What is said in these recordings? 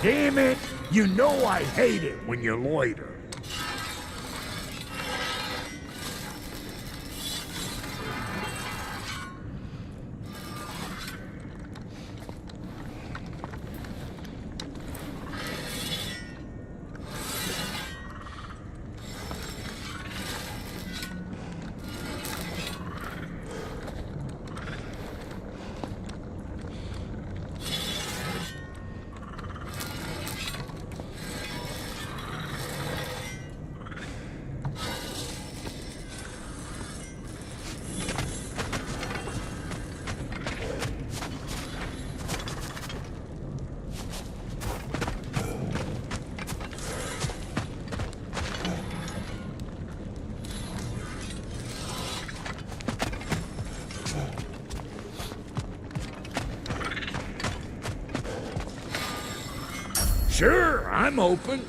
Damn it! You know I hate it when you loiter. Sure, I'm open.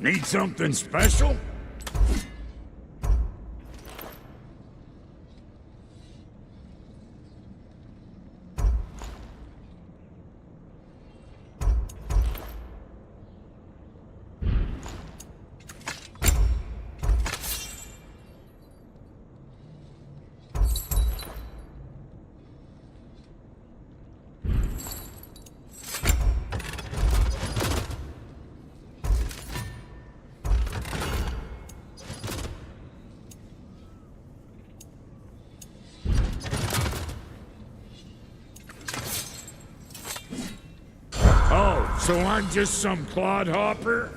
Need something special? So I'm just some clodhopper?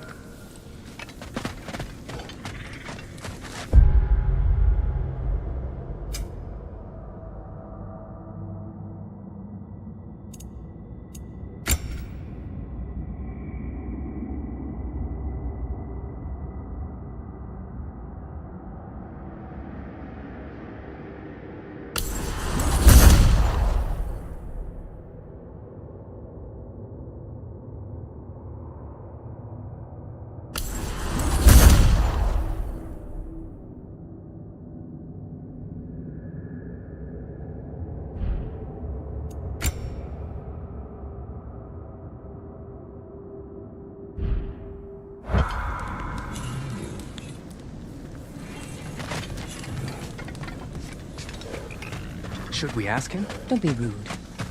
Should we ask him? Don't be rude.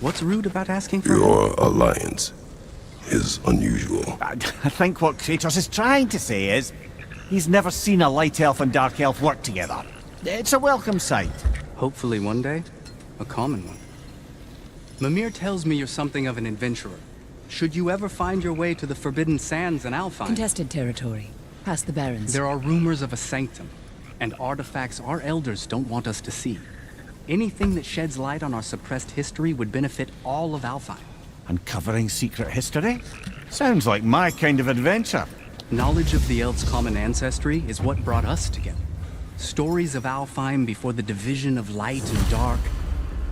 What's rude about asking for Your alliance is unusual. I think what Kratos is trying to say is, he's never seen a light elf and dark elf work together. It's a welcome sight. Hopefully one day, a common one. Mimir tells me you're something of an adventurer. Should you ever find your way to the Forbidden Sands in Alfheim... Contested territory. Past the Barrens. There are rumors of a sanctum, and artifacts our elders don't want us to see. Anything that sheds light on our suppressed history would benefit all of Alfheim. Uncovering secret history? Sounds like my kind of adventure. Knowledge of the elves' common ancestry is what brought us together. Stories of Alfheim before the division of light and dark.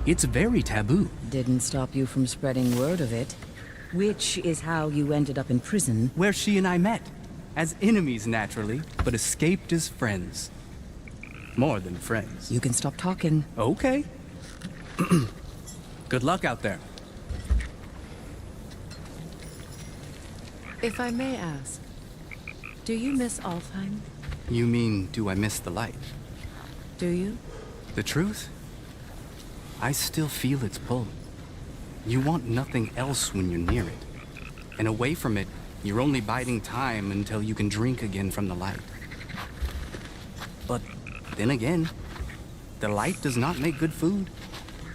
It's very taboo. Didn't stop you from spreading word of it. Which is how you ended up in prison. Where she and I met. As enemies, naturally, but escaped as friends. More than friends. You can stop talking. Okay. Good luck out there. If I may ask, do you miss Alfheim? You mean, do I miss the light? Do you? The truth? I still feel its pull. You want nothing else when you're near it. And away from it, you're only biding time until you can drink again from the light. But then again, the light does not make good food.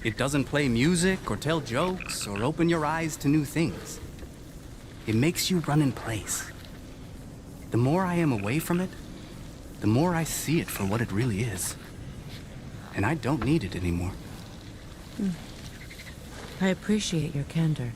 It doesn't play music or tell jokes or open your eyes to new things. It makes you run in place. The more I am away from it, the more I see it for what it really is. And I don't need it anymore. I appreciate your candor.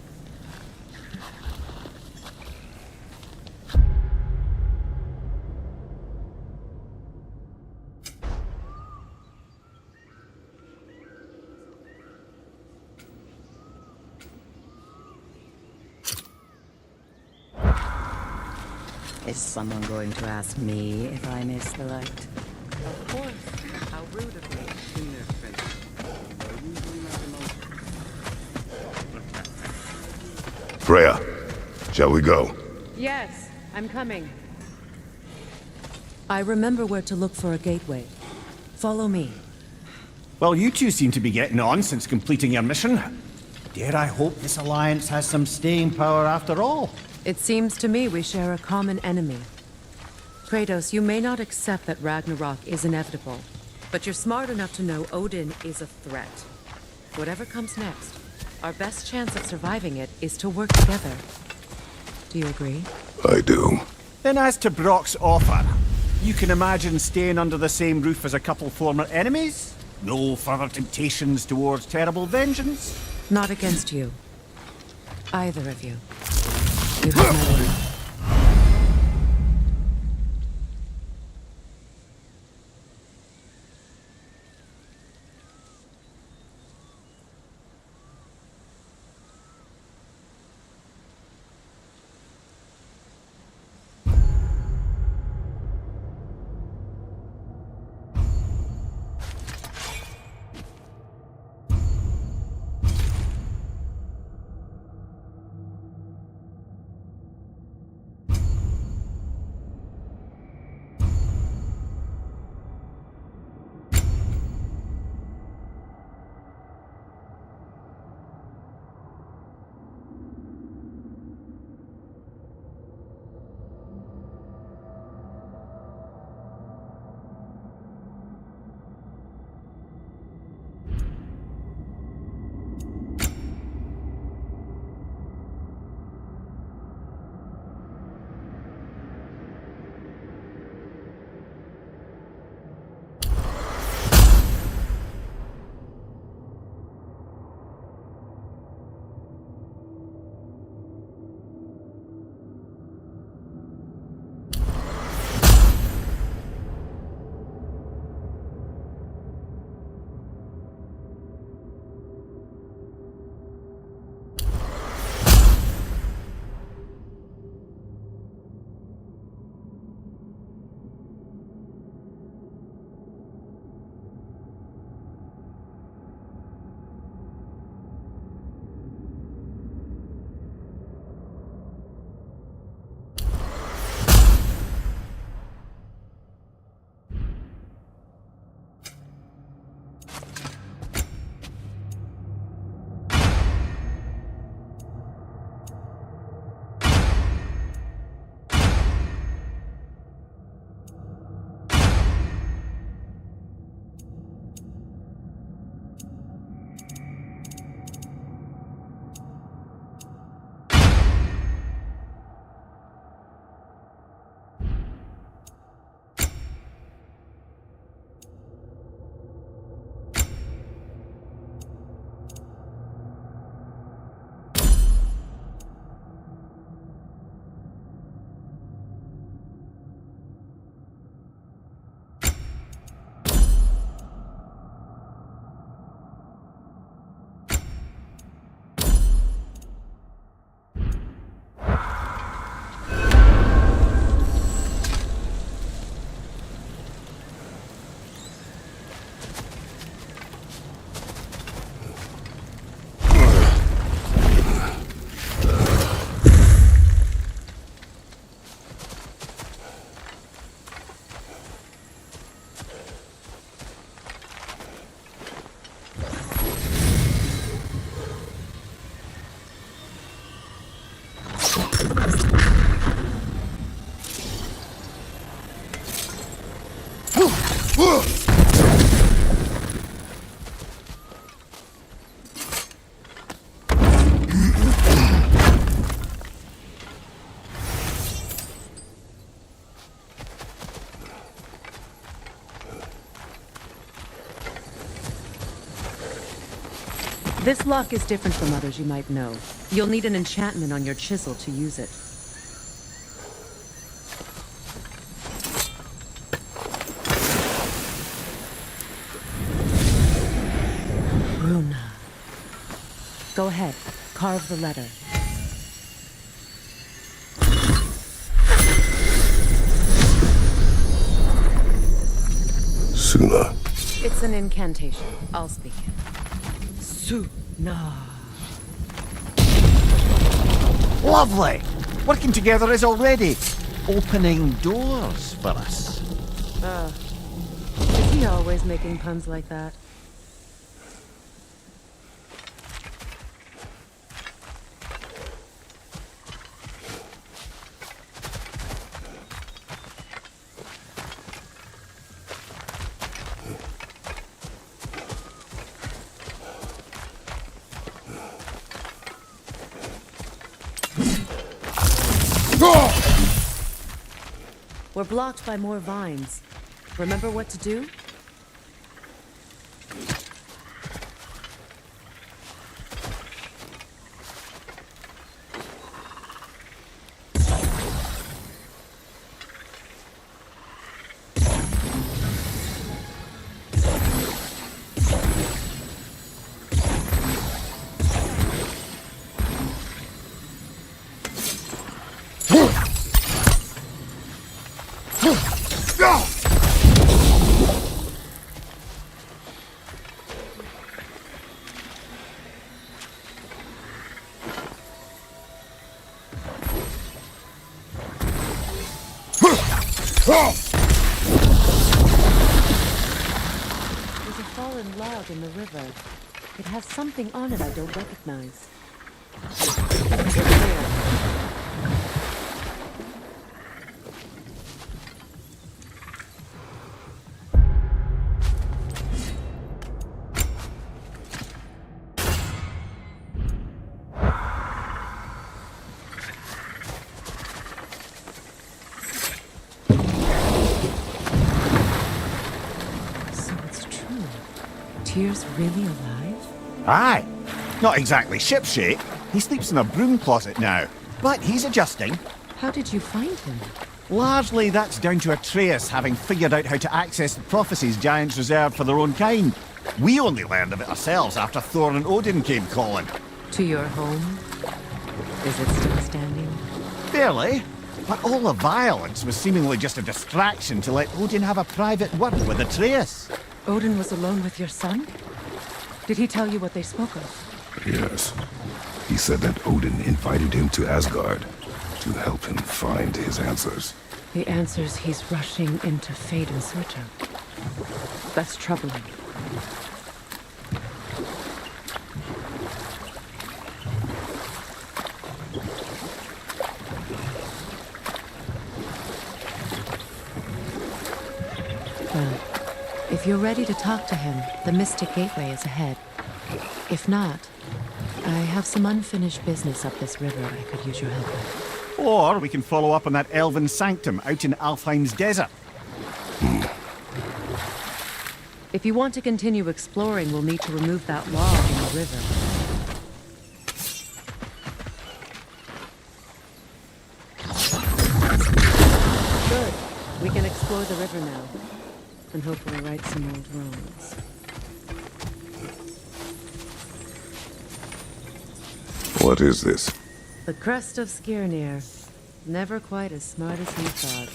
Is someone going to ask me if I miss the light? Of course. How rude of me. In their defense. Freya, shall we go? Yes, I'm coming. I remember where to look for a gateway. Follow me. Well, you two seem to be getting on since completing your mission. Dare I hope this alliance has some staying power after all? It seems to me we share a common enemy. Kratos, you may not accept that Ragnarok is inevitable, but you're smart enough to know Odin is a threat. Whatever comes next, our best chance of surviving it is to work together. Do you agree? I do. Then as to Brock's offer, you can imagine staying under the same roof as a couple former enemies? No further temptations towards terrible vengeance? Not against you. Either of you. You have my word. This lock is different from others you might know. You'll need an enchantment on your chisel to use it. Runa. Go ahead, carve the letter. Suna. It's an incantation. I'll speak it. Suna. Lovely! Working together is already opening doors for us. Is he always making puns like that? We're blocked by more vines. Remember what to do? There's a fallen log in the river. It has something on it I don't recognize. We're clear. So it's true. Tyr's really alive? Aye. Not exactly shipshape. He sleeps in a broom closet now. But he's adjusting. How did you find him? Largely that's down to Atreus having figured out how to access the prophecies giants reserved for their own kind. We only learned of it ourselves after Thor and Odin came calling. To your home? Is it still standing? Barely. But all the violence was seemingly just a distraction to let Odin have a private word with Atreus. Odin was alone with your son? Did he tell you what they spoke of? Yes. He said that Odin invited him to Asgard to help him find his answers. The answers he's rushing into fate in search of. That's troubling. Well, if you're ready to talk to him, the Mystic Gateway is ahead. If not, I have some unfinished business up this river I could use your help with. Or we can follow up on that elven sanctum out in Alfheim's desert. If you want to continue exploring, we'll need to remove that log in the river. Good. We can explore the river now. And hopefully right some old wrongs. What is this? The crest of Skirnir. Never quite as smart as he thought.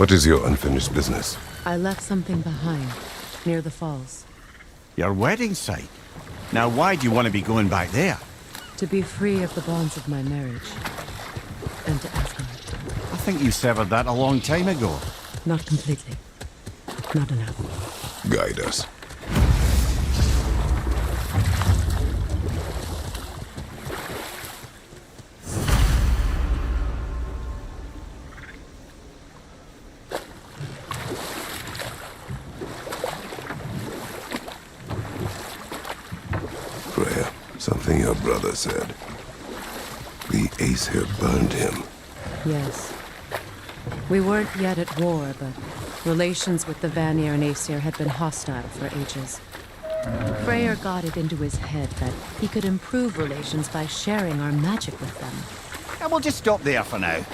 What is your unfinished business? I left something behind, near the falls. Your wedding site? Now why do you want to be going back there? To be free of the bonds of my marriage. And to Asgard. I think you severed that a long time ago. Not completely. Not enough. Guide us. Freya, something your brother said. The Aesir burned him. Yes. We weren't yet at war, but relations with the Vanir and Aesir had been hostile for ages. Freyr got it into his head that he could improve relations by sharing our magic with them. And we'll just stop there for now.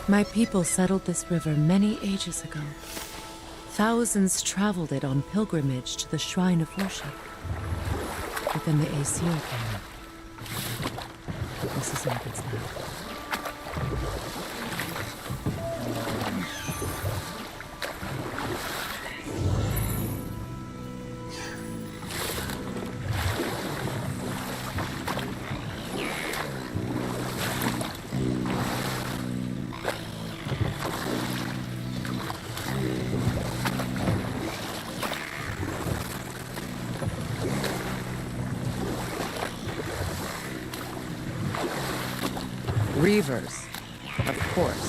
My people settled this river many ages ago. Thousands traveled it on pilgrimage to the shrine of worship. But then the Aesir came. This is Odin's land. Reavers, of course.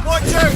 Watch out!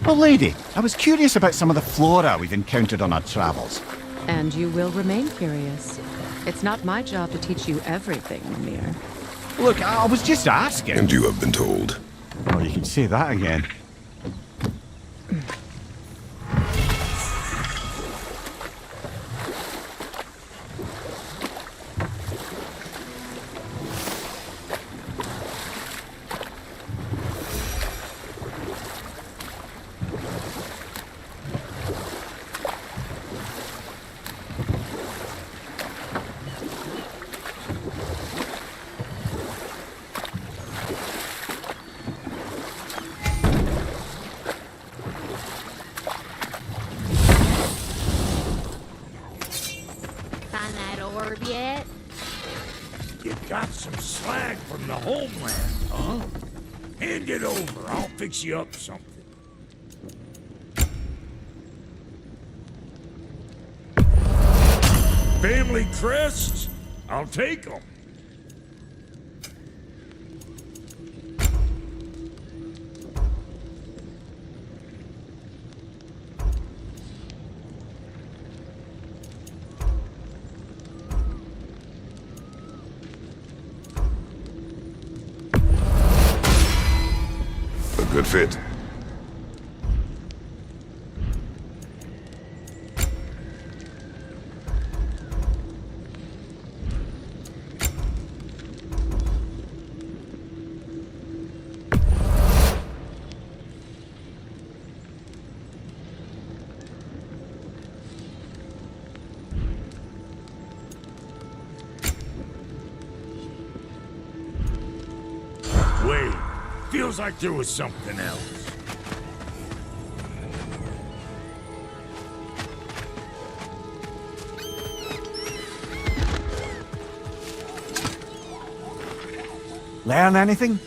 Well, lady, I was curious about some of the flora we've encountered on our travels. And you will remain curious. It's not my job to teach you everything, Mimir. Look, I was just asking. And you have been told. Oh, you can say that again. Find that orb yet? You got some slag from the homeland, huh? Hand it over. I'll fix you up something. Family crests? I'll take them. A good fit. Wait, feels like there was something else. Learn anything?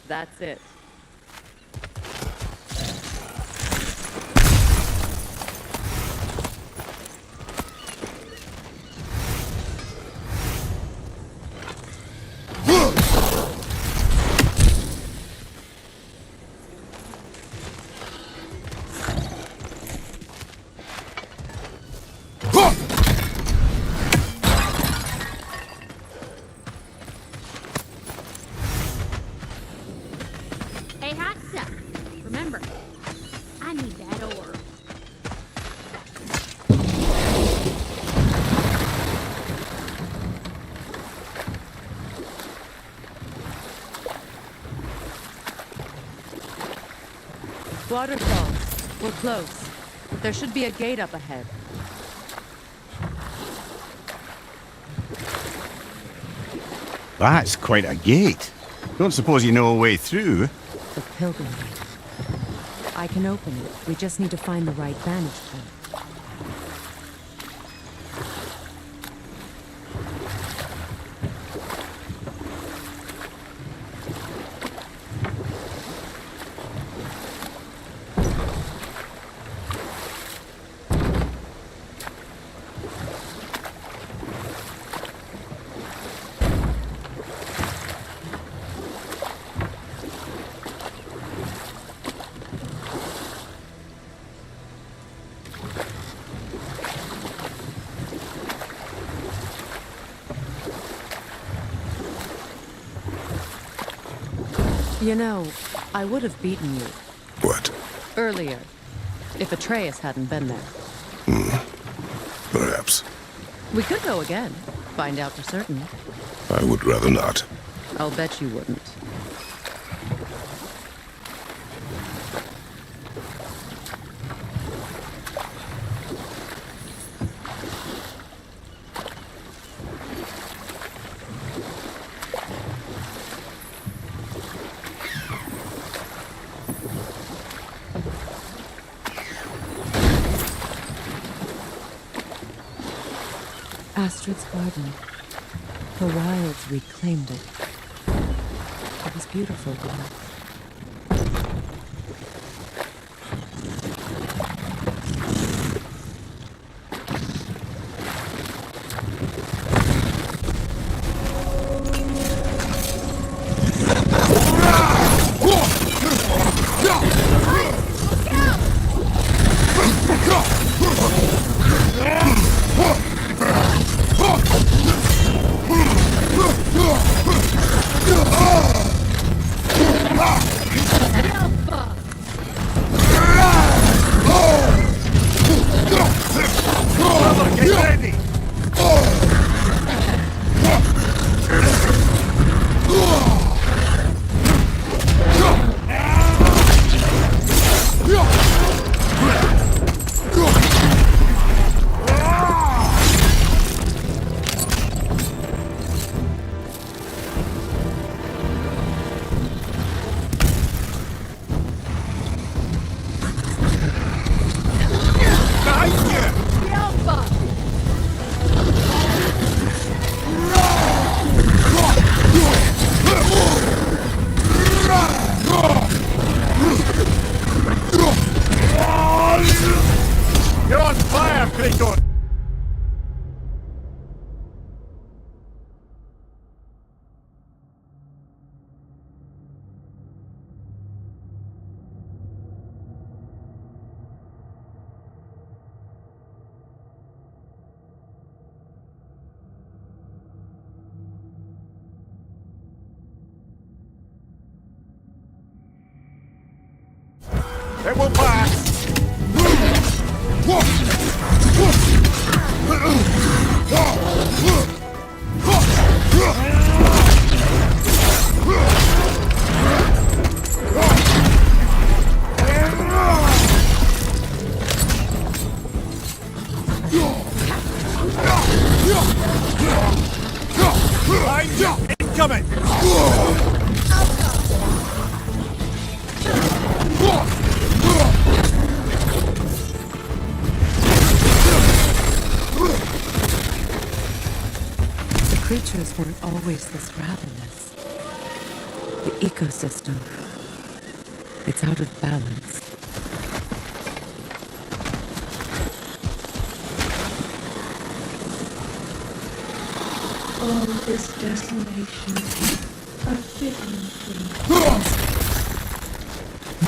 That's it. Hey, hot stuff. Remember, I need that orb. Waterfall. We're close. There should be a gate up ahead. That's quite a gate. Don't suppose you know a way through? The pilgrim gate. I can open it. We just need to find the right vantage point. You know, I would have beaten you What? earlier if Atreus hadn't been there. Perhaps. We could go again. Find out for certain. I would rather not. I'll bet you wouldn't. Astrid's garden. The wilds reclaimed it. It was beautiful, girl. You're on fire, Kratos! It will pass! Incoming! Creatures weren't always this ravenous. The ecosystem, it's out of balance. All this desolation, a fitting thing.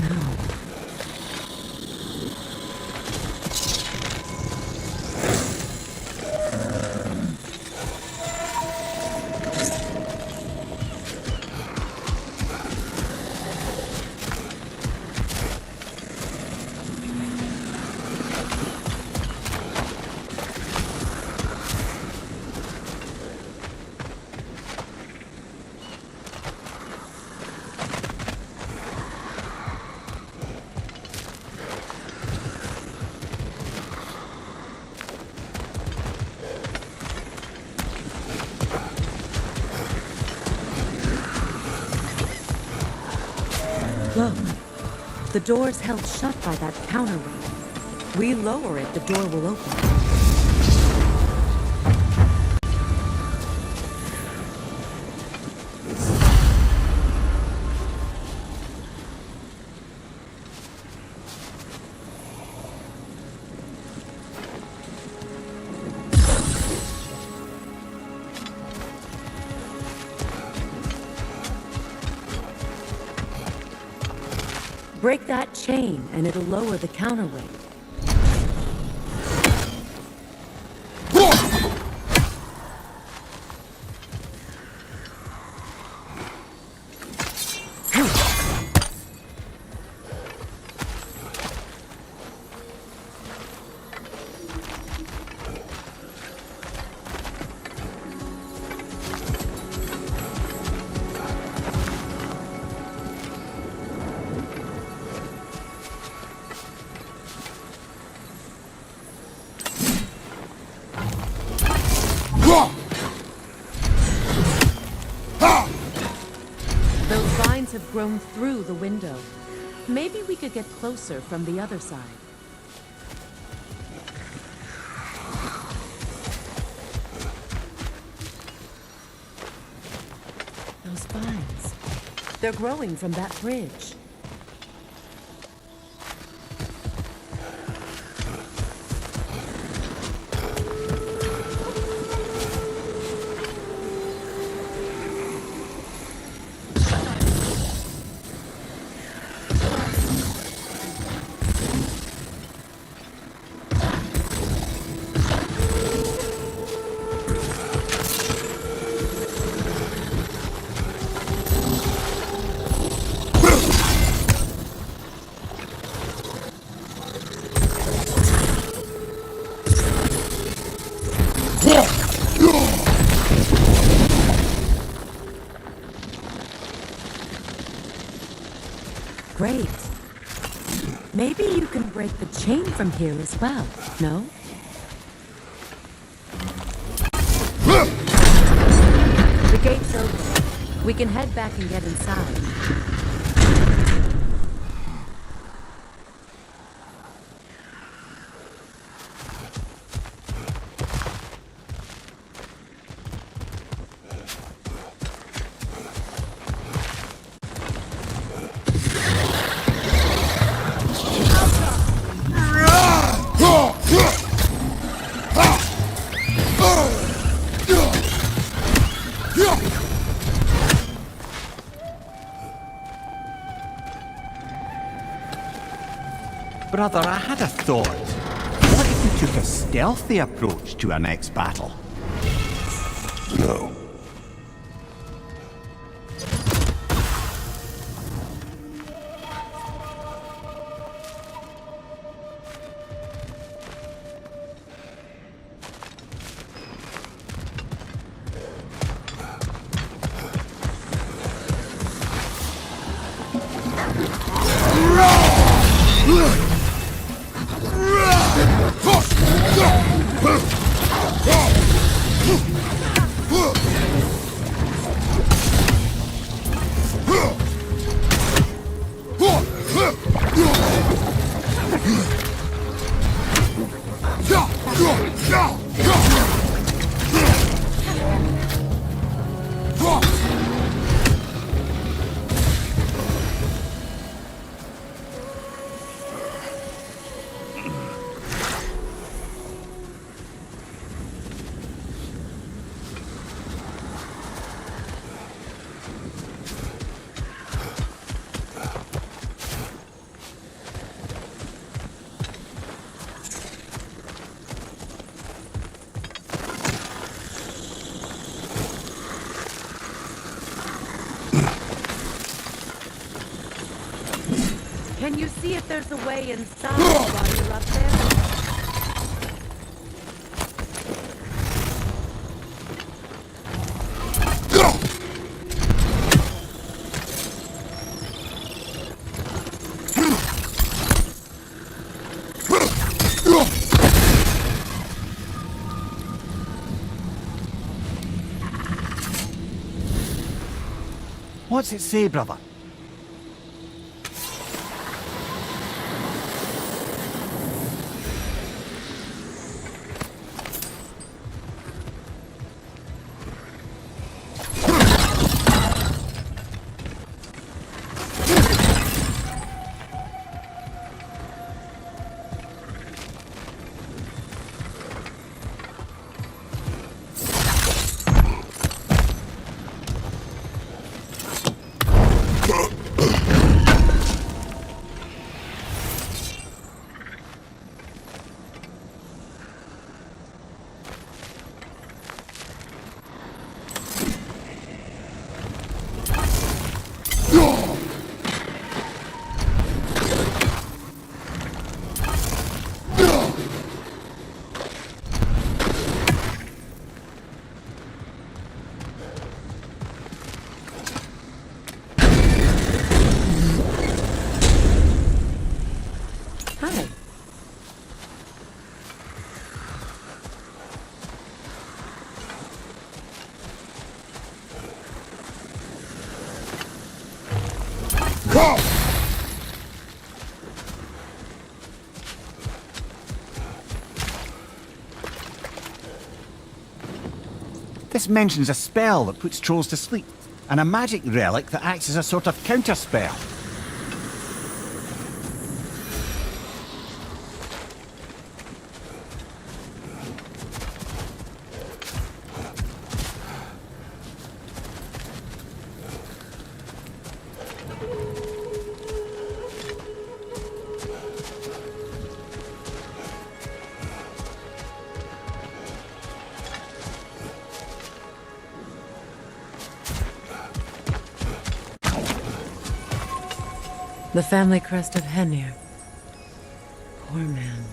No. Look, the door's held shut by that counterweight. We lower it, the door will open. Break that chain, and it'll lower the counterweight. vines have grown through the window. Maybe we could get closer from the other side. Those vines. They're growing from that bridge. Great. Maybe you can break the chain from here as well, no? The gate's open. We can head back and get inside. Brother, I had a thought. What if we took a stealthy approach to our next battle? No. Can you see if there's a way inside while you're up there? What's it say, brother? Hi. This mentions a spell that puts trolls to sleep, and a magic relic that acts as a sort of counter-spell. The family crest of Henir. Poor man.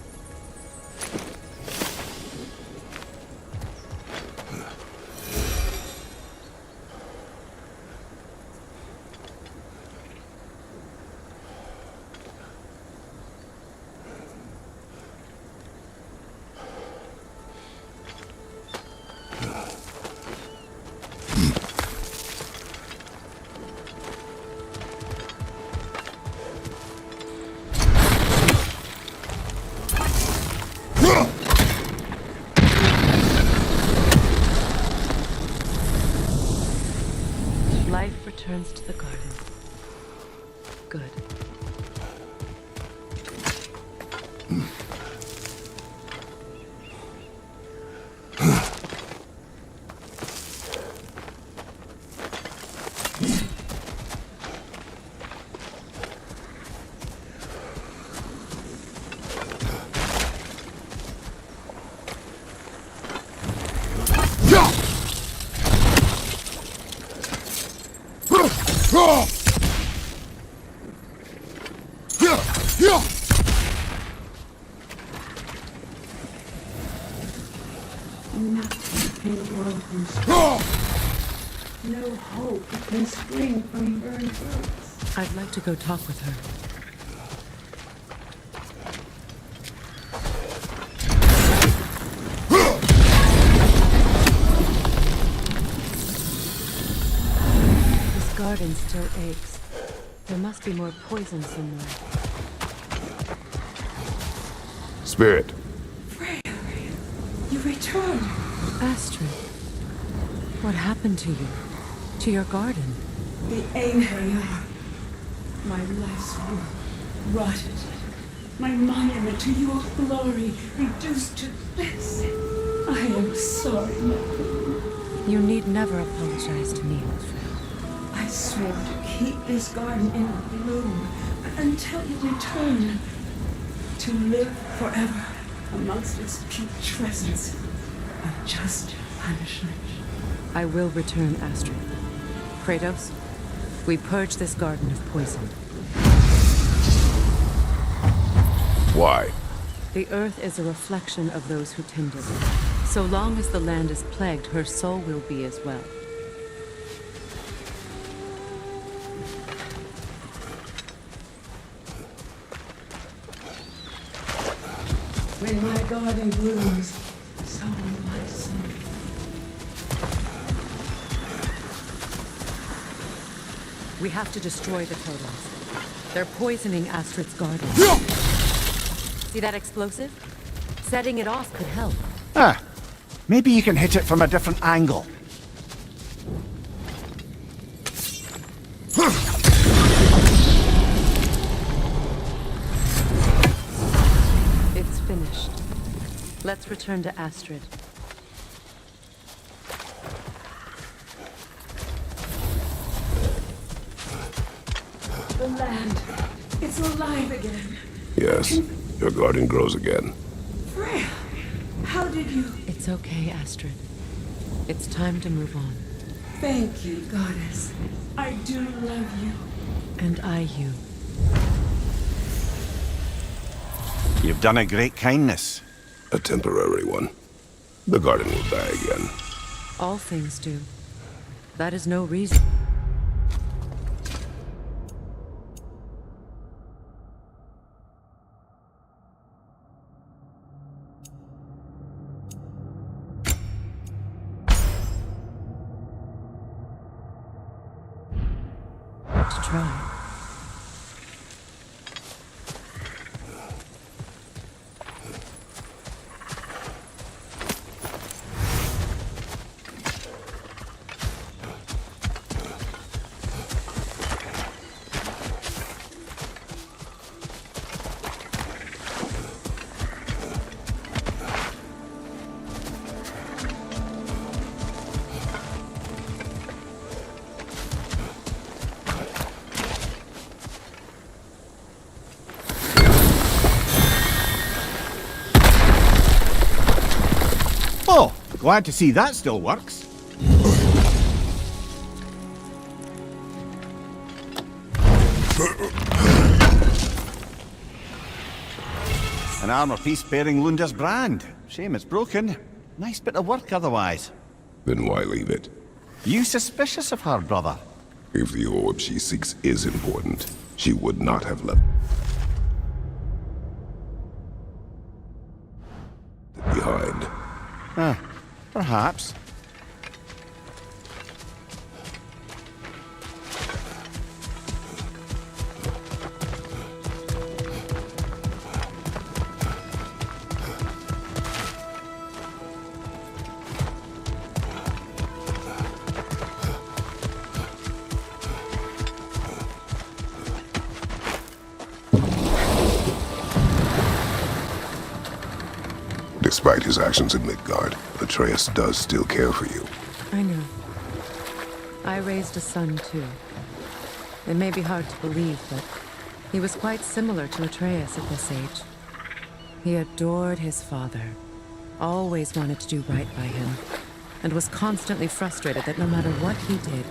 Life returns to the garden. Good. Nothing in the world no hope can spring from burned roots. I'd like to go talk with her. This garden still aches. There must be more poison somewhere. Spirit, You returned. Astrid, what happened to you? To your garden? The anger, my life's work, rotted. My monument to your glory reduced to this. I am sorry, Mother. You need never apologize to me, old friend. I swore to keep this garden in bloom until you return. To live forever amongst its putrescence. A just punishment. I will return, Astrid. Kratos, we purge this garden of poison. why? The earth is a reflection of those who tend it. So long as the land is plagued, her soul will be as well. When my garden blooms, so will my soul. We have to destroy the totems. They're poisoning Astrid's garden. See that explosive? Setting it off could help. Ah, maybe you can hit it from a different angle. It's finished. Let's return to Astrid. The land, it's alive again. Yes, your garden grows again. Freya, how did you... It's okay, Astrid. It's time to move on. Thank you, goddess. I do love you. And I you. You've done a great kindness. A temporary one. The garden will die again. All things do. That is no reason. To try. Glad to see that still works. An armor piece bearing Lunda's brand. Shame it's broken. Nice bit of work otherwise. Then why leave it? You suspicious of her, brother? If the orb she seeks is important, she would not have left it behind. Perhaps. Despite his actions in Midgard, Atreus does still care for you. I know. I raised a son, too. It may be hard to believe, but he was quite similar to Atreus at this age. He adored his father, always wanted to do right by him, and was constantly frustrated that no matter what he did,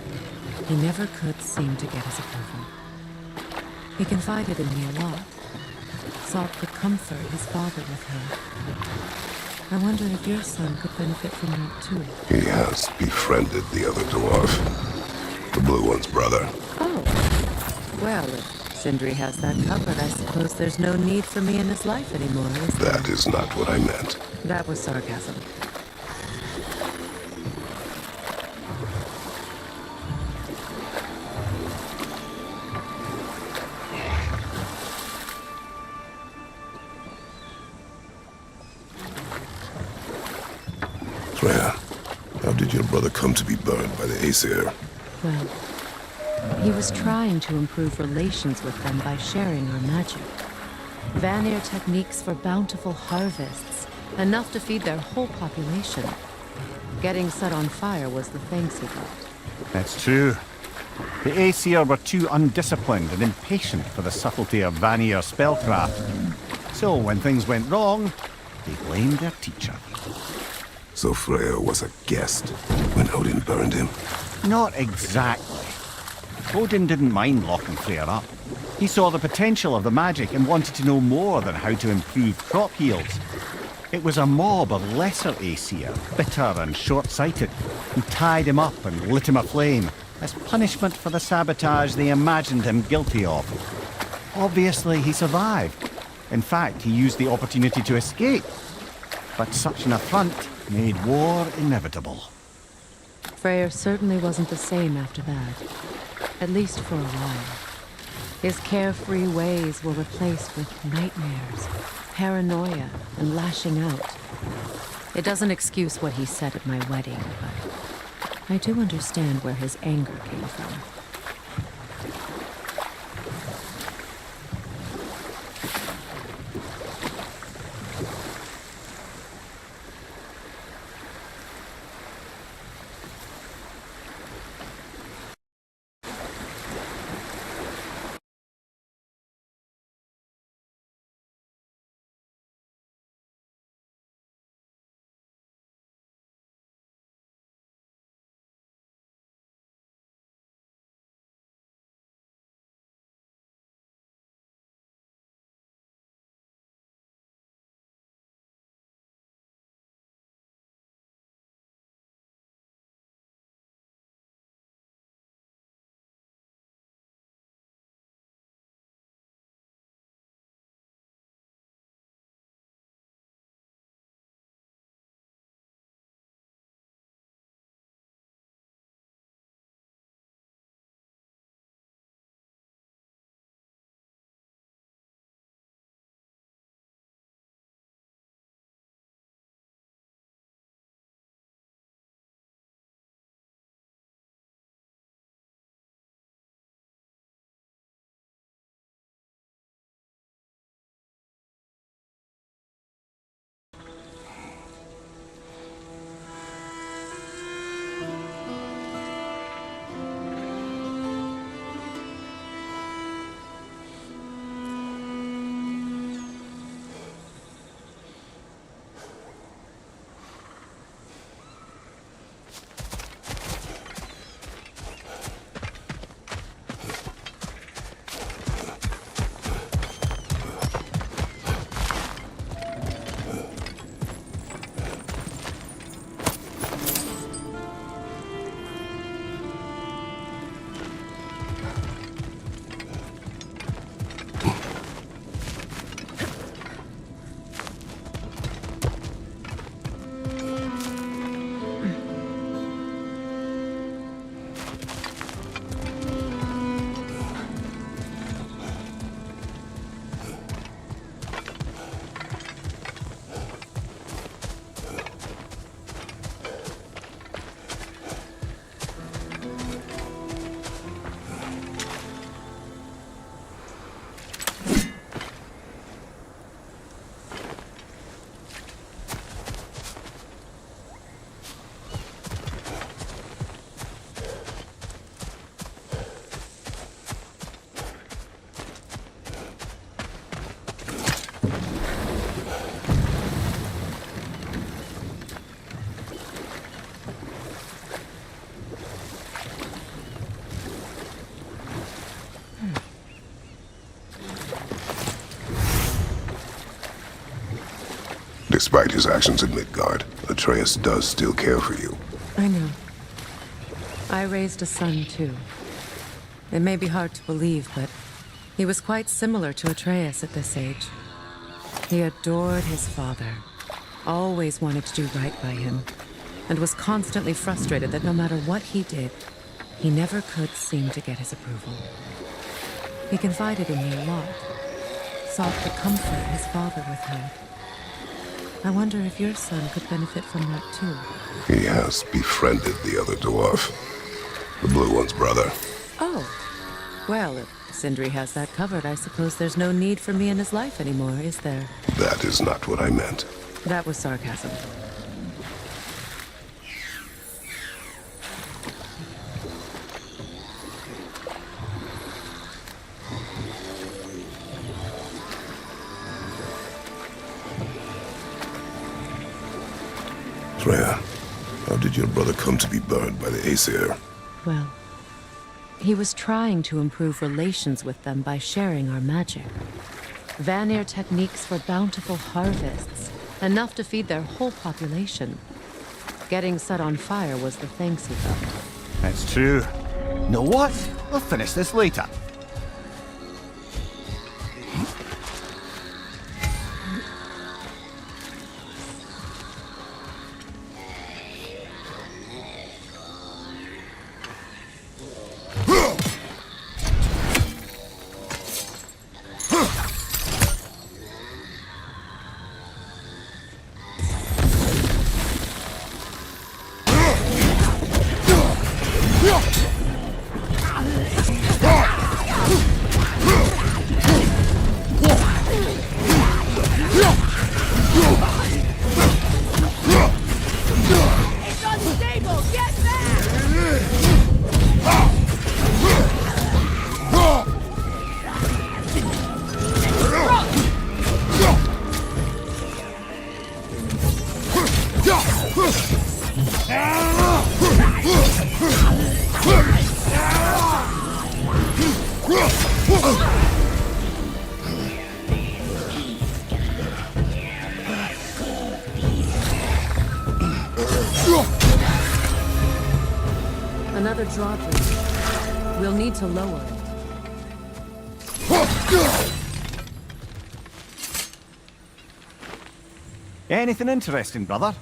he never could seem to get his approval. He confided in me a lot, sought to comfort his father with her. I wonder if your son could benefit from that too. He has befriended the other dwarf. The blue one's brother. Oh. Well, if Sindri has that covered, I suppose there's no need for me in his life anymore, is there? That is not what I meant. That was sarcasm. Freya, how did your brother come to be burned by the Aesir? Well, he was trying to improve relations with them by sharing our magic. Vanir techniques for bountiful harvests, enough to feed their whole population. Getting set on fire was the thanks he got. That's true. The Aesir were too undisciplined and impatient for the subtlety of Vanir spellcraft. So when things went wrong, they blamed their teacher. So Freya was a guest when Odin burned him? Not exactly. Odin didn't mind locking Freya up. He saw the potential of the magic and wanted to know more than how to improve crop yields. It was a mob of lesser Aesir, bitter and short-sighted, who tied him up and lit him aflame as punishment for the sabotage they imagined him guilty of. Obviously, he survived. In fact, he used the opportunity to escape. But such an affront made war inevitable. Freyr certainly wasn't the same after that. At least for a while. His carefree ways were replaced with nightmares, paranoia, and lashing out. It doesn't excuse what he said at my wedding, but I do understand where his anger came from. Despite his actions in Midgard, Atreus does still care for you. I know. I raised a son, too. It may be hard to believe, but he was quite similar to Atreus at this age. He adored his father, always wanted to do right by him, and was constantly frustrated that no matter what he did, he never could seem to get his approval. He confided in me a lot, sought the comfort his father withheld. I wonder if your son could benefit from that too. He has befriended the other dwarf. The blue one's brother. Oh. Well, if Sindri has that covered, I suppose there's no need for me in his life anymore, is there? That is not what I meant. That was sarcasm. Freya, how did your brother come to be burned by the Aesir? Well, he was trying to improve relations with them by sharing our magic. Vanir techniques for bountiful harvests, enough to feed their whole population. Getting set on fire was the thanks he got. That's true. Know what? We'll finish this later. Another drawbridge. We'll need to lower it. Anything interesting, brother?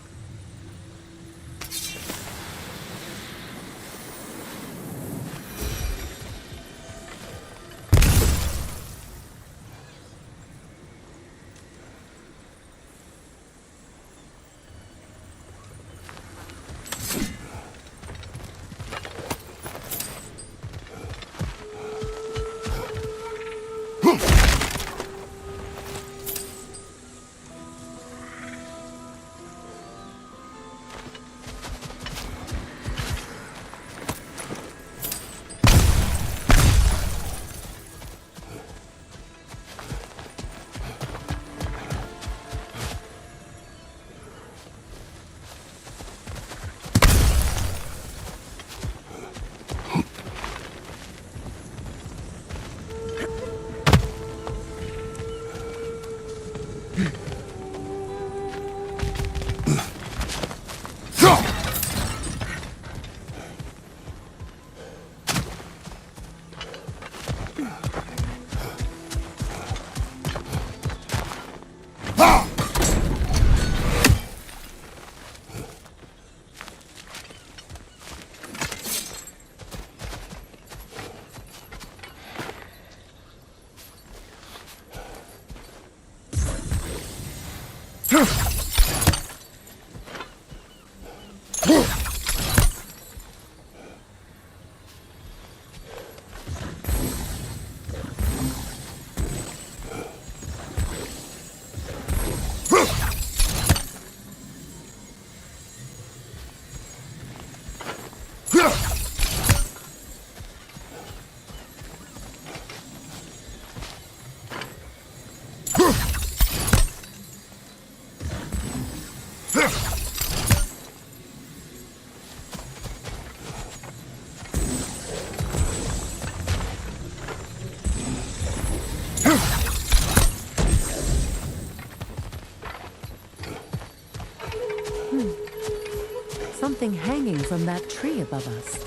something hanging from that tree above us.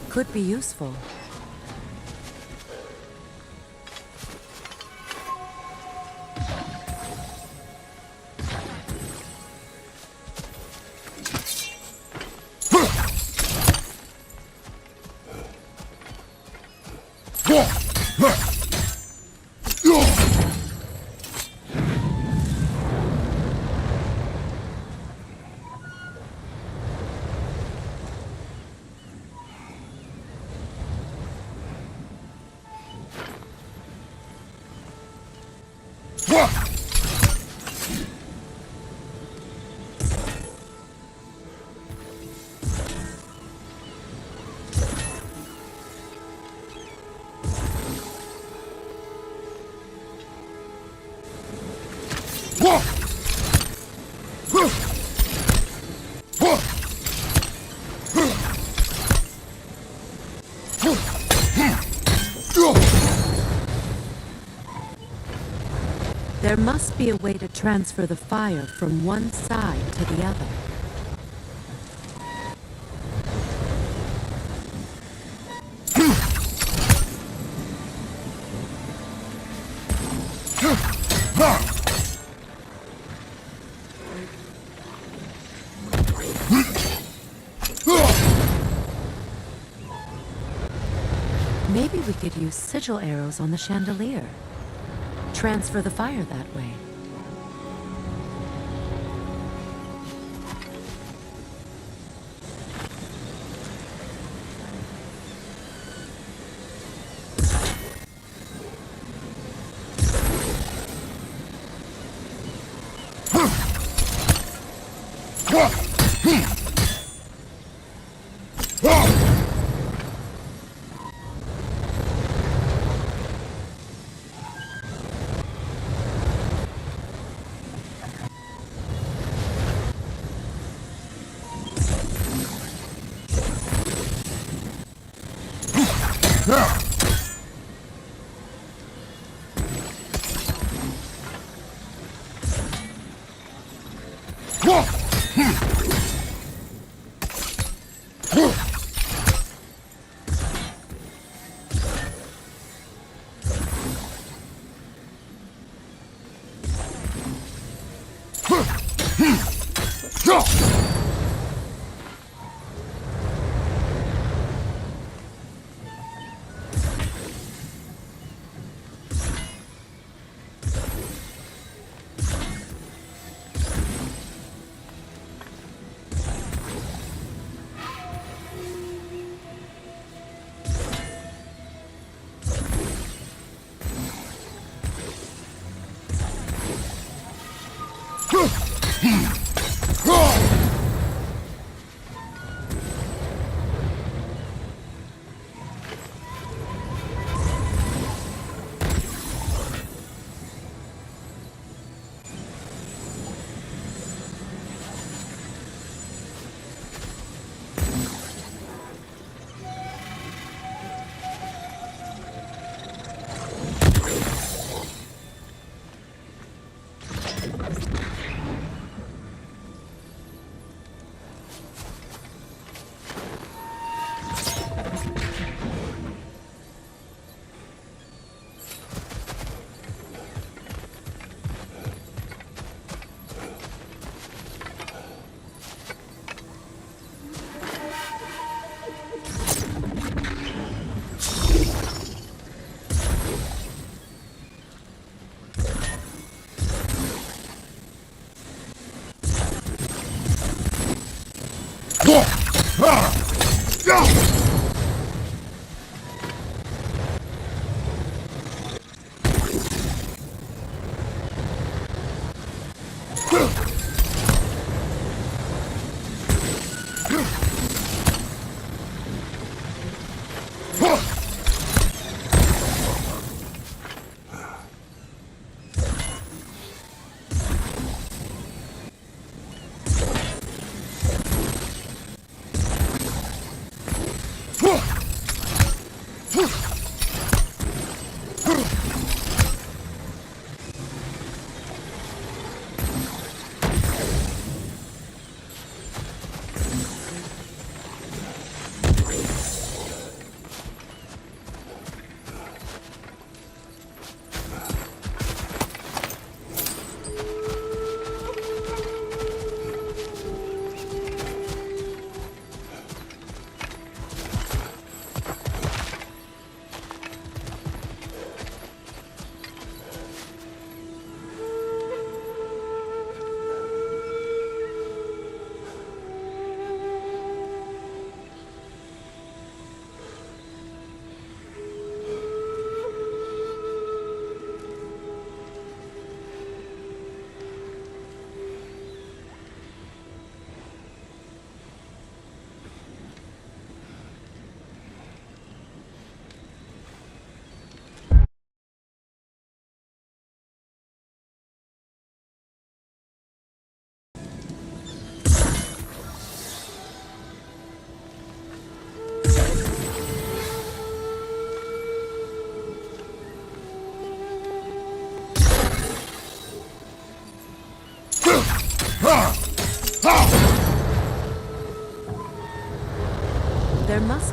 Could be useful. There must be a way to transfer the fire from one side to the other. Maybe we could use sigil arrows on the chandelier. Transfer the fire that way.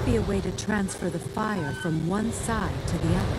might be a way to transfer the fire from one side to the other.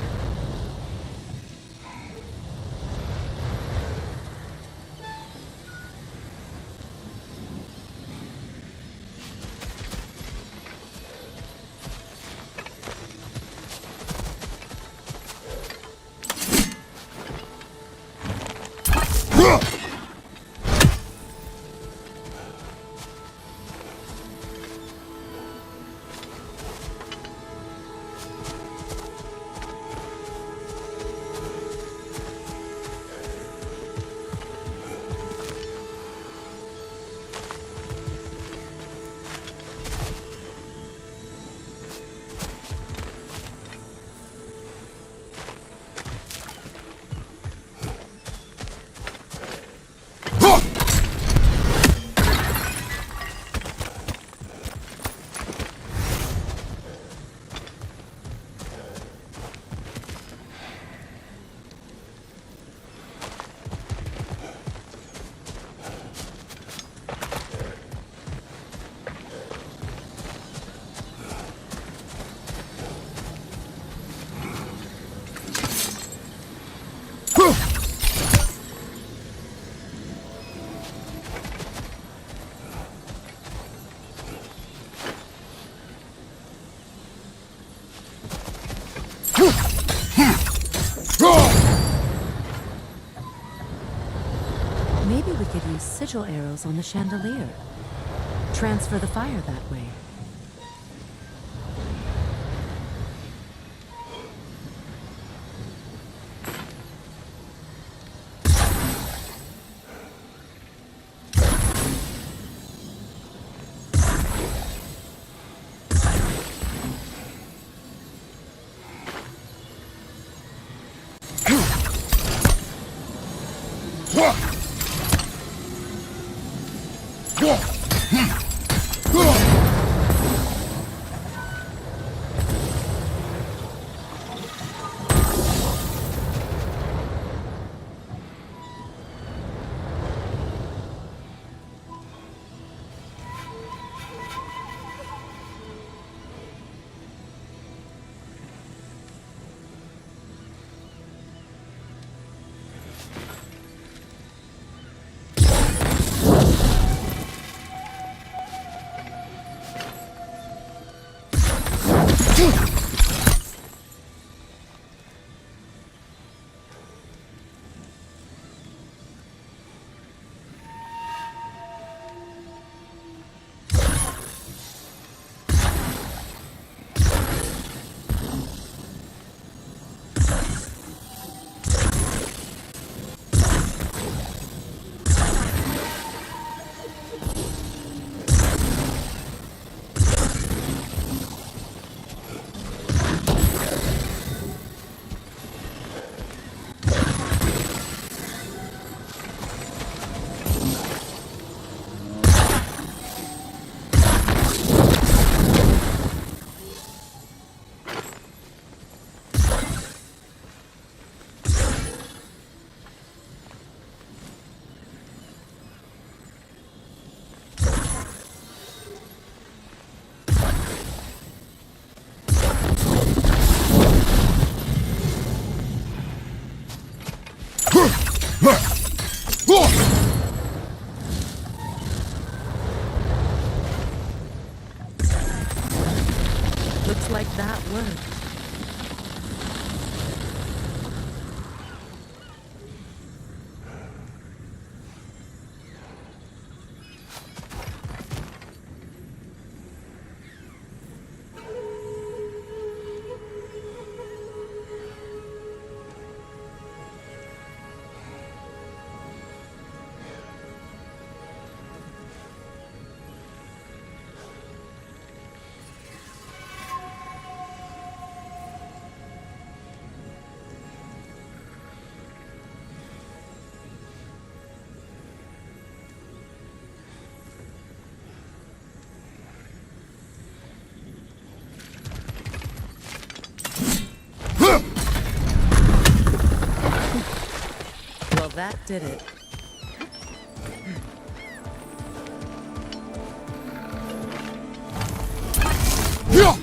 Maybe we could use sigil arrows on the chandelier. Transfer the fire that way. Looks like that worked. Well, that did it. Yeah!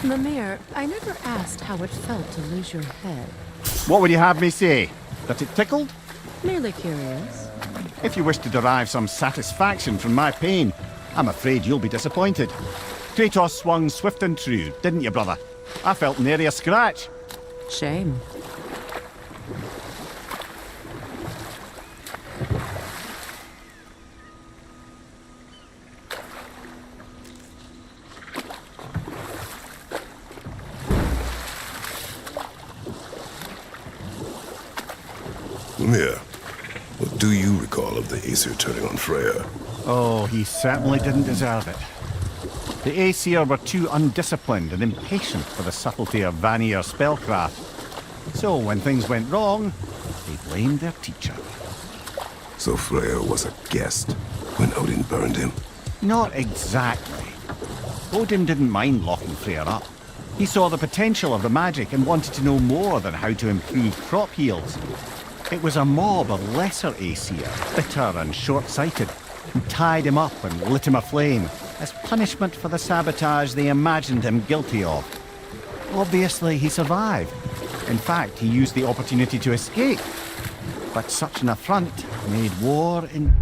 Mimir, I never asked how it felt to lose your head. What would you have me say? That it tickled? Merely curious. If you wish to derive some satisfaction from my pain, I'm afraid you'll be disappointed. Kratos swung swift and true, didn't you, brother? I felt nary a scratch. Shame. Mimir, what do you recall of the Aesir turning on Freya? Oh, he certainly didn't deserve it. The Aesir were too undisciplined and impatient for the subtlety of Vanir spellcraft. So when things went wrong, they blamed their teacher. So Freya was a guest when Odin burned him? Not exactly. Odin didn't mind locking Freya up. He saw the potential of the magic and wanted to know more than how to improve crop yields. It was a mob of lesser Aesir, bitter and short-sighted, who tied him up and lit him aflame as punishment for the sabotage they imagined him guilty of. Obviously, he survived. In fact, he used the opportunity to escape. But such an affront made war in...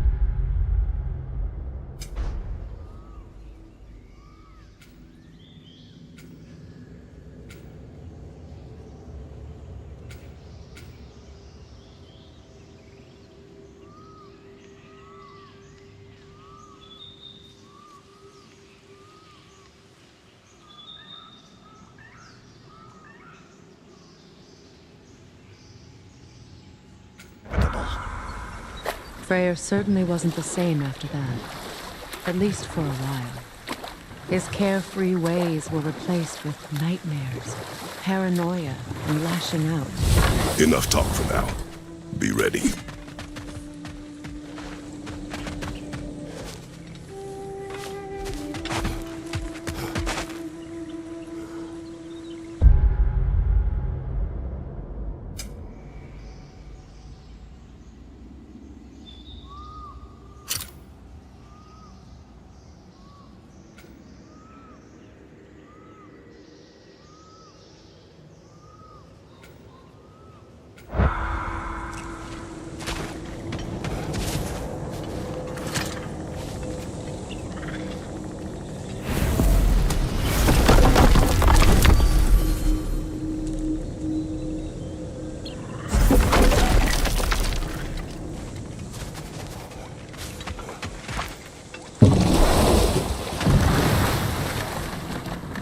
Freyr certainly wasn't the same after that. At least for a while. His carefree ways were replaced with nightmares, paranoia, and lashing out. Enough talk for now. Be ready.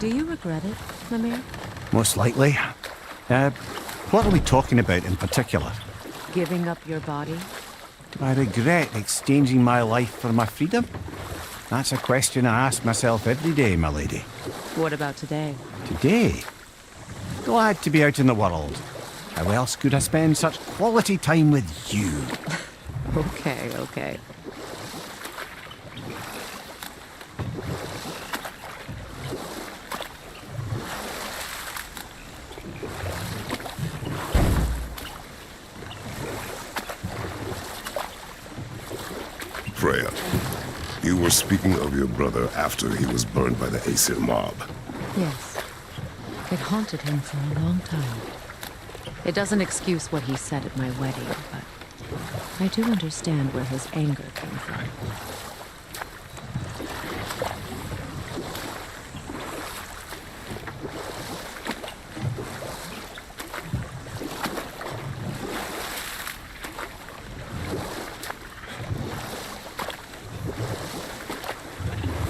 Do you regret it, Mimir? Most likely. What are we talking about in particular? Giving up your body? I regret exchanging my life for my freedom? That's a question I ask myself every day, my lady. What about today? Today? Glad to be out in the world. How else could I spend such quality time with you? Okay, okay. Freya, you were speaking of your brother after he was burned by the Aesir mob. Yes. It haunted him for a long time. It doesn't excuse what he said at my wedding, but I do understand where his anger came from.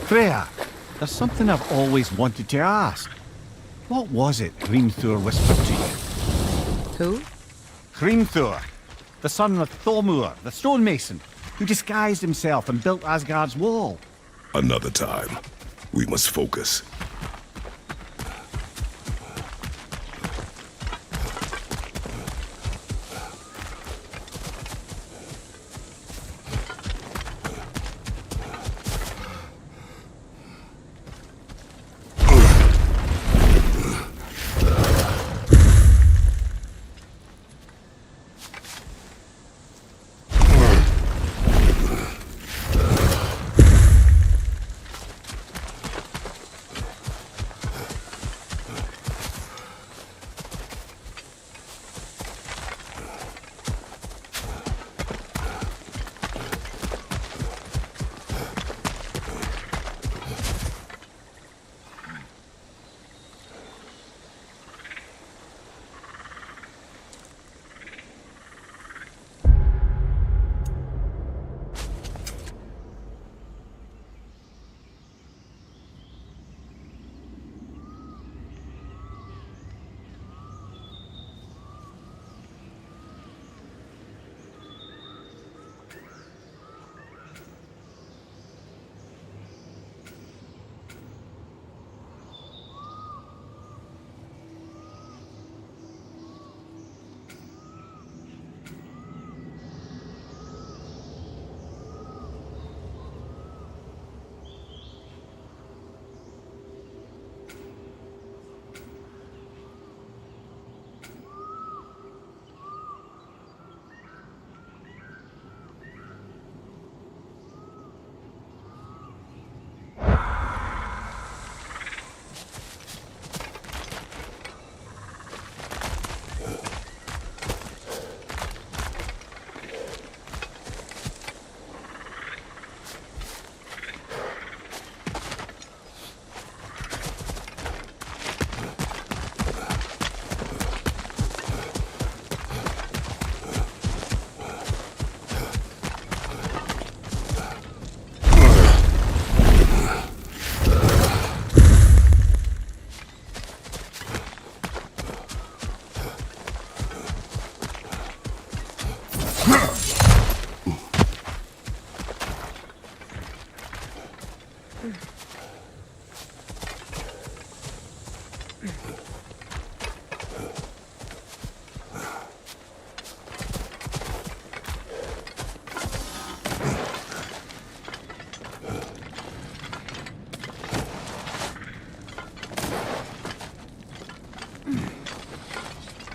Freya, there's something I've always wanted to ask. What was it Hrimthur whispered to you? Who? Hrimthur, the son of Thormur, the stonemason, who disguised himself and built Asgard's wall. Another time. We must focus.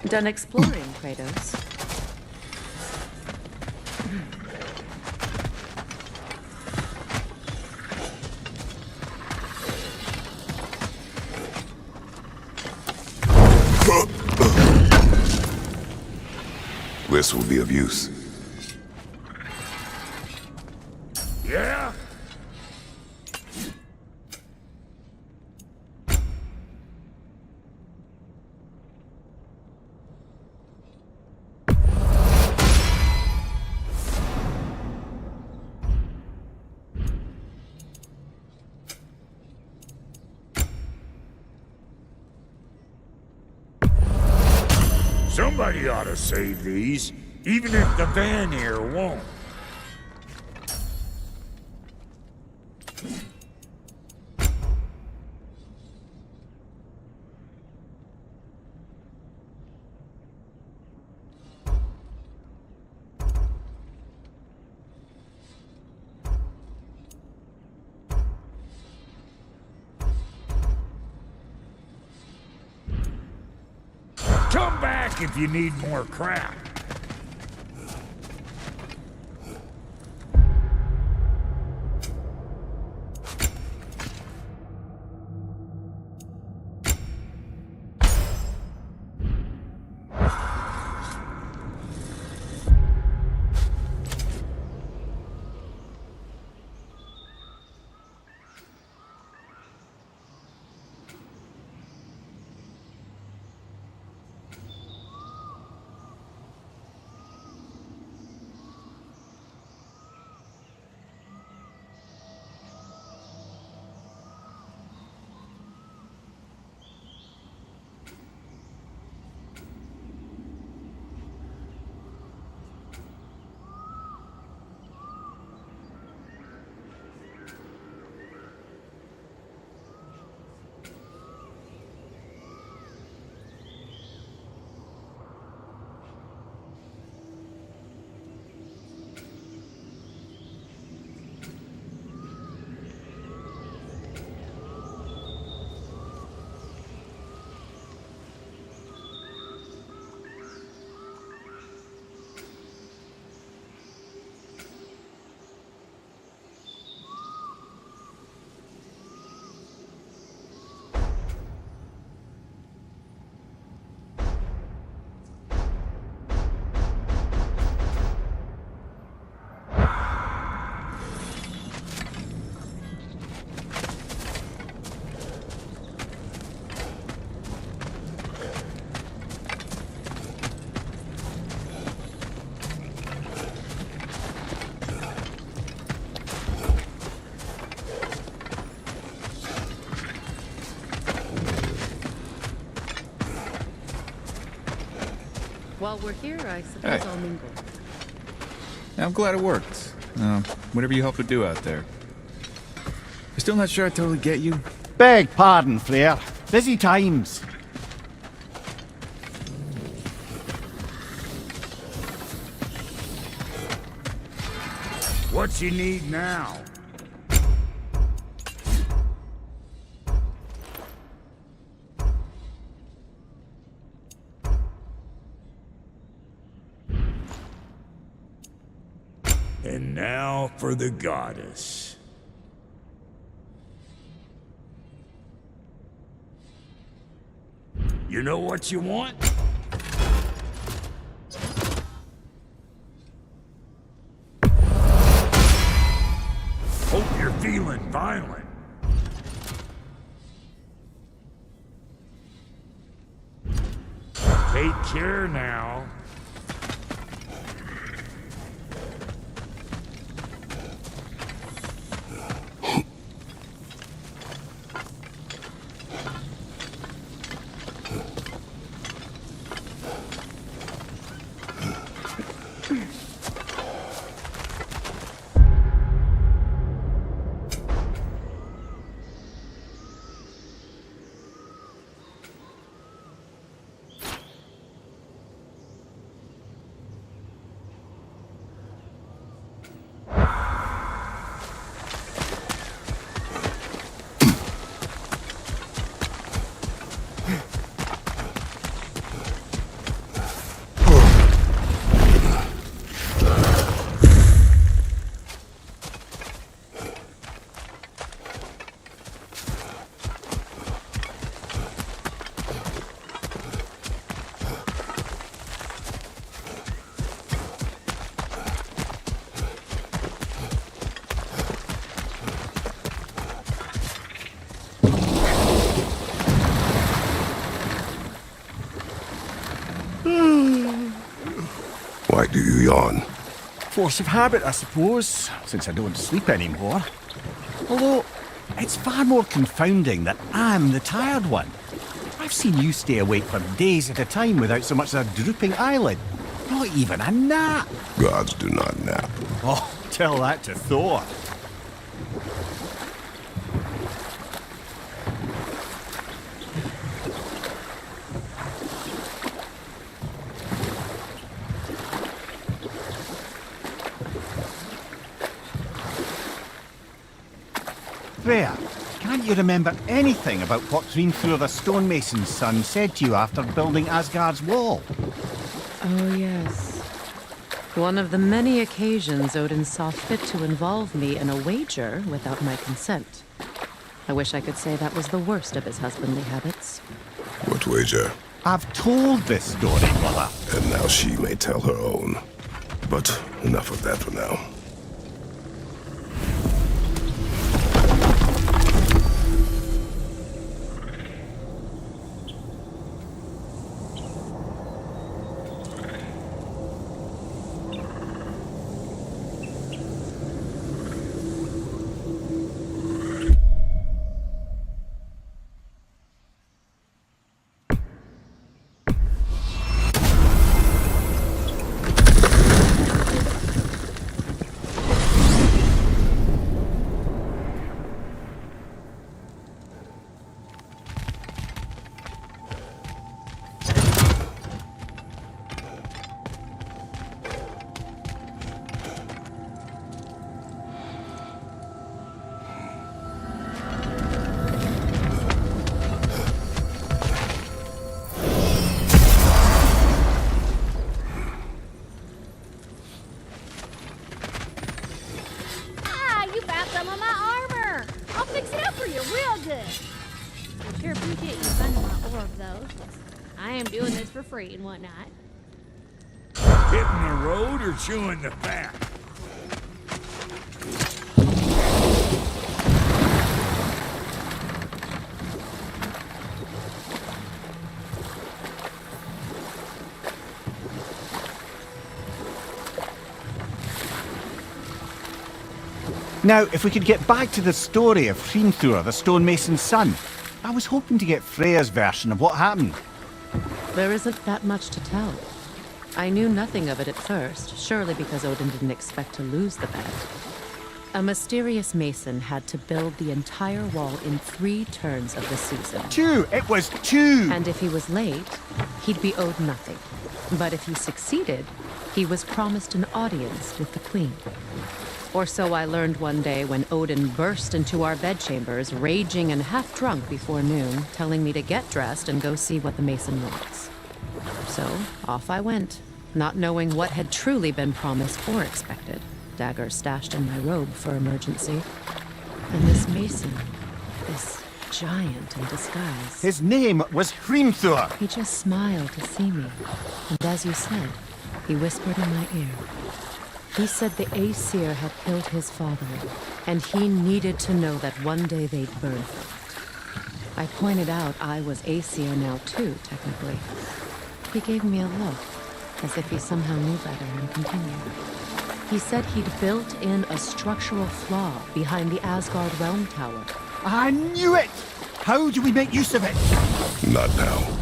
Done exploring, Kratos. This will be of use. Yeah? Somebody ought to save these, even if the Vanir won't. Come back if you need more crap. While we're here, I suppose I'll mingle. I'm glad it worked. Whatever you hope to do out there. I'm still not sure I totally get you. Beg pardon, Flair. Busy times. What you need now? And now for the goddess. You know what you want? Hope you're feeling violent. Take care now. Why do you yawn? Force of habit, I suppose, since I don't sleep anymore. Although, it's far more confounding that I'm the tired one. I've seen you stay awake for days at a time without so much as a drooping eyelid. Not even a nap. Gods do not nap. Oh, tell that to Thor. Freya, can't you remember anything about what Hrimthur the stonemason's son said to you after building Asgard's wall? Oh, yes. One of the many occasions Odin saw fit to involve me in a wager without my consent. I wish I could say that was the worst of his husbandly habits. What wager? I've told this story, brother. And now she may tell her own. But enough of that for now. You found some of my armor. I'll fix it up for you real good. I sure appreciate you finding my orb, though. I am doing this for free and whatnot. Hitting the road or chewing the fat? Now, if we could get back to the story of Hrimthur, the stonemason's son. I was hoping to get Freya's version of what happened. There isn't that much to tell. I knew nothing of it at first, surely because Odin didn't expect to lose the bet. A mysterious mason had to build the entire wall in 3 turns of the season. 2! It was 2! And if he was late, he'd be owed nothing. But if he succeeded, he was promised an audience with the queen. Or so I learned one day when Odin burst into our bedchambers, raging and half drunk before noon, telling me to get dressed and go see what the mason wants. So, off I went, not knowing what had truly been promised or expected. Dagger stashed in my robe for emergency. And this mason, this giant in disguise. His name was Hrimthur! He just smiled to see me. And as you said, he whispered in my ear. He said the Aesir had killed his father, and he needed to know that one day they'd burn him. I pointed out I was Aesir now too, technically. He gave me a look, as if he somehow knew better and continued. He said he'd built in a structural flaw behind the Asgard Realm Tower. I knew it! How do we make use of it? Not now.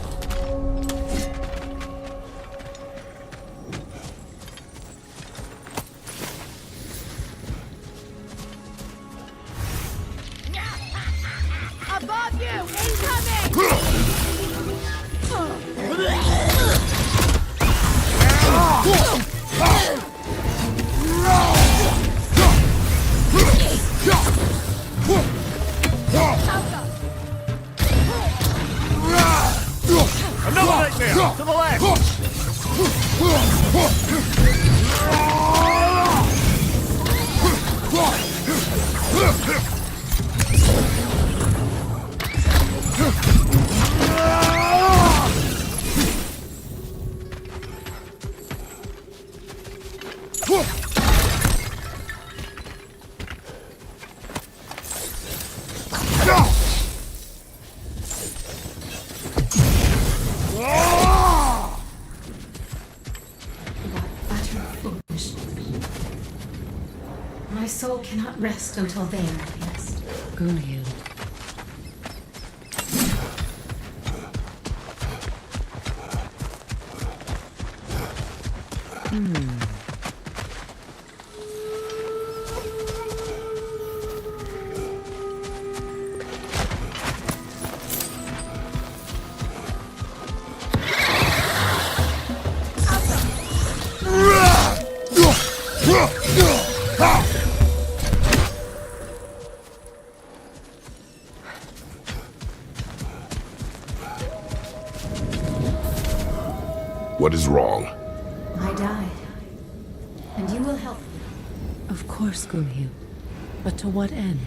Above you! Incoming! Another nightmare! To the left! My soul cannot rest until they are rest. Gunhild. What is wrong? I died. And you will help me. Of course, Gunhild. But to what end?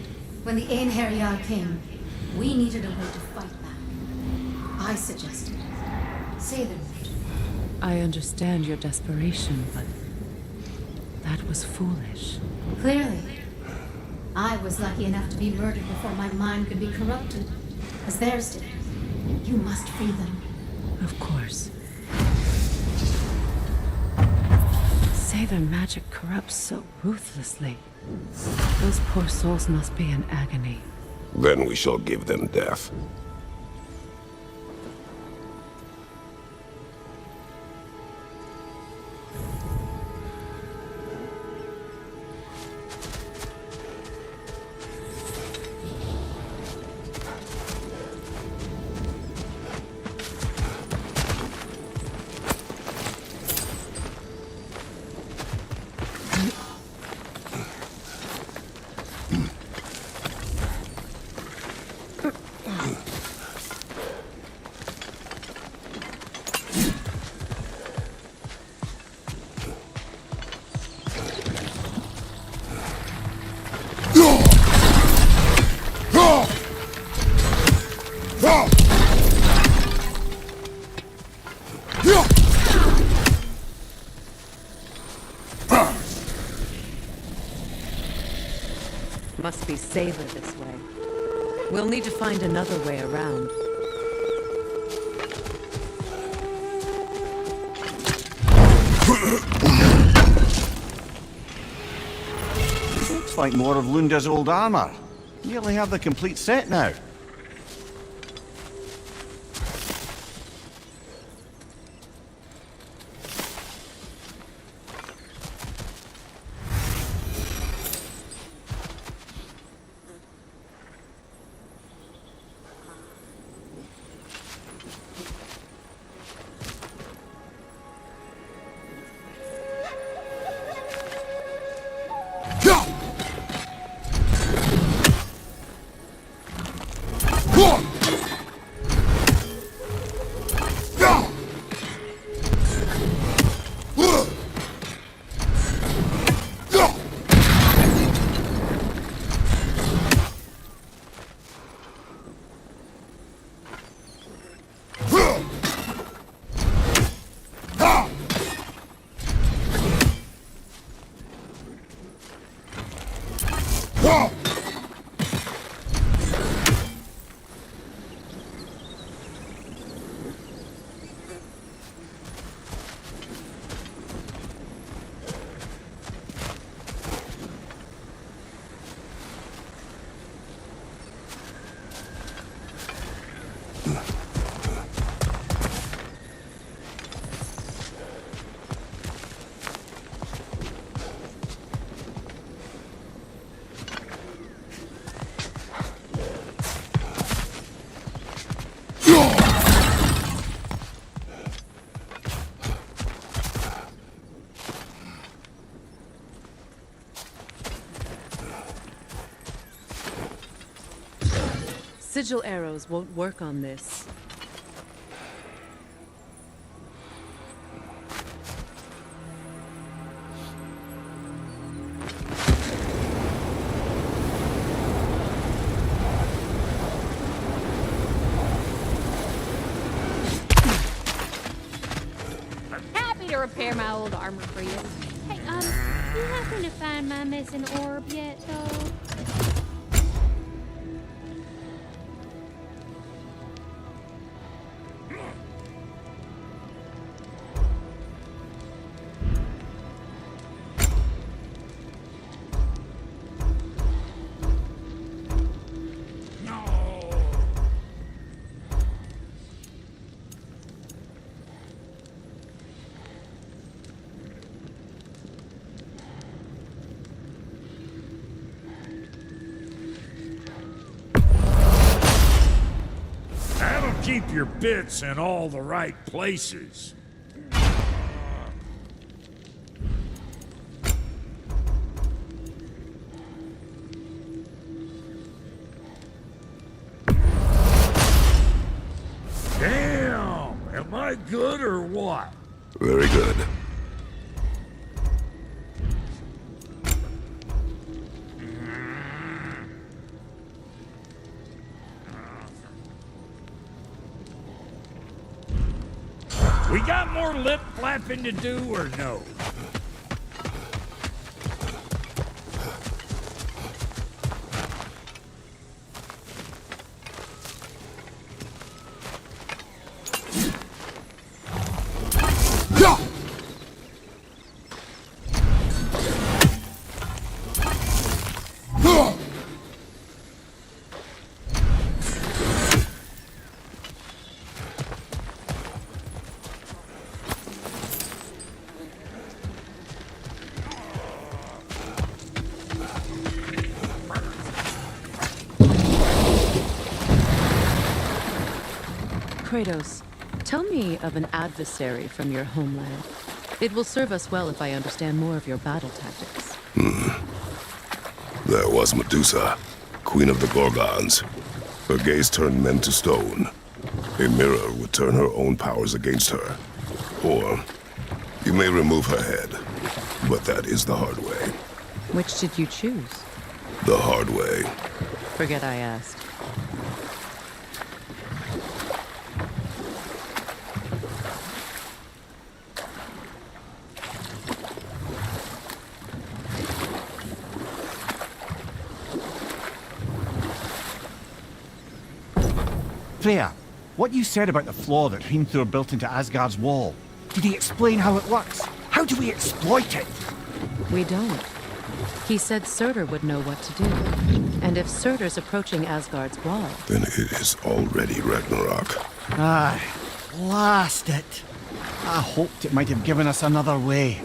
When the Einherjar came, we needed a way to fight back. I suggested Seiðr. I understand your desperation, but that was foolish. Clearly. I was lucky enough to be murdered before my mind could be corrupted, as theirs did. You must free them. Of course. Seiðr magic corrupts so ruthlessly. Those poor souls must be in agony. Then we shall give them death. Must be Seiðr this way. We'll need to find another way around. Looks like more of Lunda's old armor. Nearly have the complete set now. Sigil arrows won't work on this. Happy to repair my old armor for you. Hey, you happen to find my missing orb yet, though? your bits in all the right places. Damn! Am I good or what? Very good. We got more lip flapping to do or no? Kratos, tell me of an adversary from your homeland. It will serve us well if I understand more of your battle tactics. There was Medusa, queen of the Gorgons. Her gaze turned men to stone. A mirror would turn her own powers against her. Or, you may remove her head, but that is the hard way. Which did you choose? The hard way. Forget I asked. Freya, what you said about the flaw that Hrimthur built into Asgard's wall, did he explain how it works? How do we exploit it? We don't. He said Surtur would know what to do. And if Surtur's approaching Asgard's wall... Then it is already Ragnarok. Ah, blast it. I hoped it might have given us another way.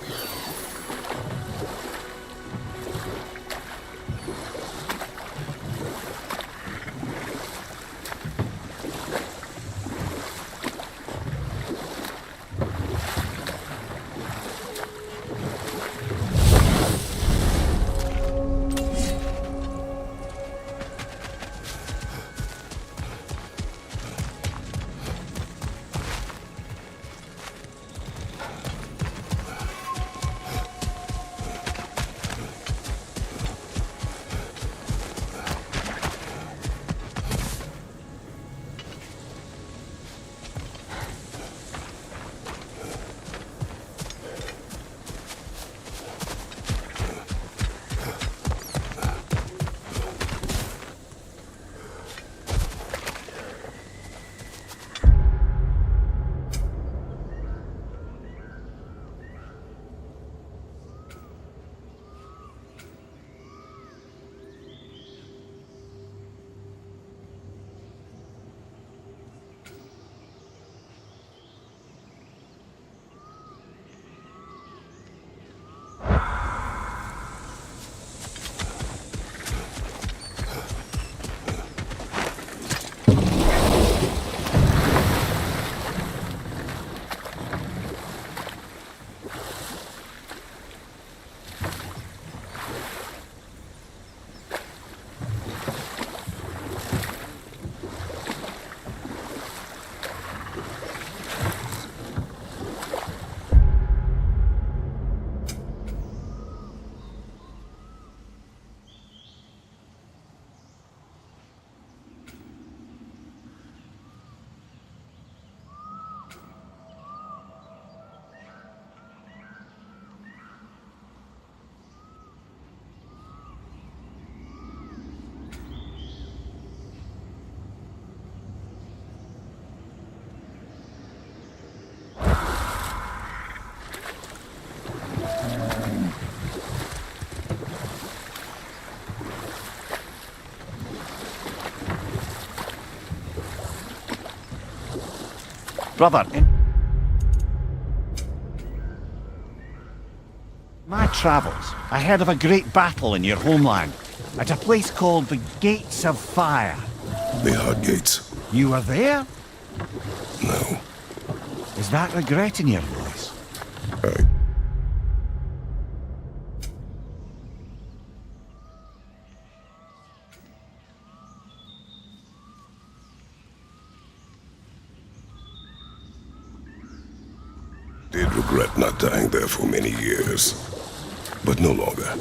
Brother, in my travels, I heard of a great battle in your homeland, at a place called the Gates of Fire. The Hard Gates. You were there? now. Is that regret in your voice? I did regret not dying there for many years, but no longer.